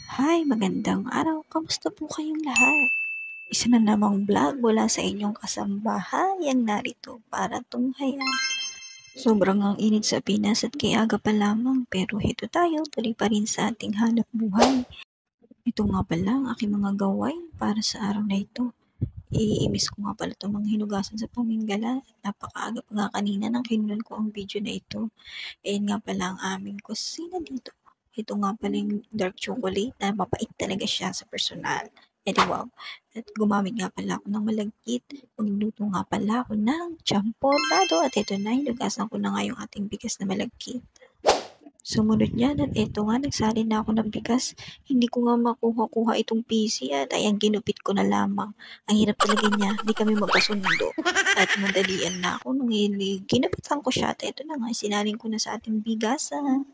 Hi, magandang araw. Kamusta po kayong lahat? Isa na namang vlog mula sa inyong kasambahay narito para tunghayan. Sobrang ang init sa Pinas at kay aga pa lamang pero heto tayo tuloy pa rin sa ating hanap buhay. Ito nga pala ang aking mga gawain para sa araw na ito. Iimis ko nga pala itong mga hinugasan sa pamingala at napakaaga pa nga kanina nang kinunan ko ang video na ito. Ayan nga pala ang aming kusina dito. Ito nga pala yung dark chocolate na mapait talaga siya sa personal. Eh di wow. At gumamit nga pala ako ng malagkit. Magluto nga pala ako ng champorado. At ito na, hinugasan ko na nga yung ating bigas na malagkit. Sumunod niyan at ito nga, nagsalin na ako ng bigas. Hindi ko nga makuha-kuha itong PC at ayan, ginupit ko na lamang. Ang hirap talaga niya, di kami magkasundo. At madalian na ako nung ginapitan ko siya. At ito na nga, sinalin ko na sa ating bigasan.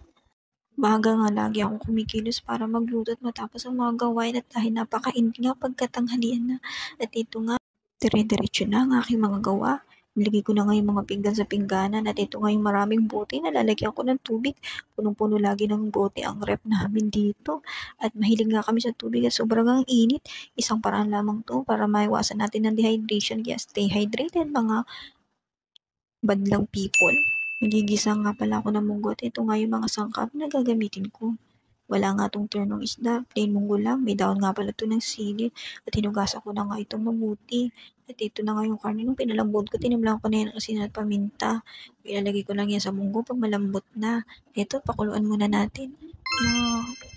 Maaga nga lagi akong kumikilos para magluto at matapos ang mga gawain at dahil napakainit nga pagkatanghalian na. At ito nga, dire-diretso na ang aking mga gawa. Nilagay ko na nga yung mga pinggan sa pingganan at ito nga yung maraming bote na lalagyan ko ng tubig. Punong-puno lagi ng bote ang ref namin dito. At mahilig nga kami sa tubig at sobrang ang init. Isang paraan lamang to para maiwasan natin ng dehydration. Kaya stay hydrated mga badlang people. Nagigisa nga pala ako ng munggo at ito nga yung mga sangkap na gagamitin ko. Wala nga tong turnong isda, plain munggo lang. May daon nga pala to ng sili at hinugasan ko na nga itong mabuti. At ito na nga yung karne nung pinalambot ko, tinimplahan ko na yan ng asin at paminta. Ilalagay ko lang yan sa munggo pag malambot na. Ito, pakuluan muna natin.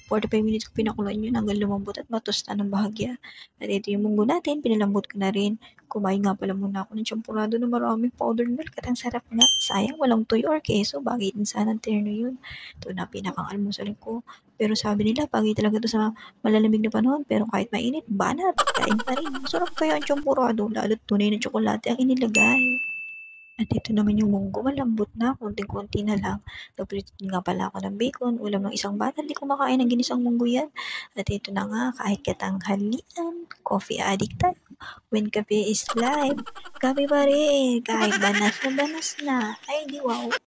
45 minutes ko pinakuluan yun hanggang lumambot at matusta ng bahagya. At ito yung munggo natin, pinalambot ko na rin. Kumain nga pala muna ako ng champurado na maraming powdered milk at ang sarap nga. Sayang walang toy or keso, bagay din sana ng terno yun. Ito na pinakang almusal ko. Pero sabi nila, bagay talaga to sa malalamig na panahon. Pero kahit mainit, banat, kain pa rin. Masarap kaya ang champurado, lalo't tunay na tsokolate ang inilagay. At ito naman yung munggo, malambot na, konting-konti na lang. Nagprito nga pala ako ng bacon, ulam ng isang bata, hindi ko makain ng ginisang munggo yan. At ito na nga, kahit katanghalian, coffee addict tayo. When cafe is live, kape pa rin, kahit banas na banas na. Ay, di wow.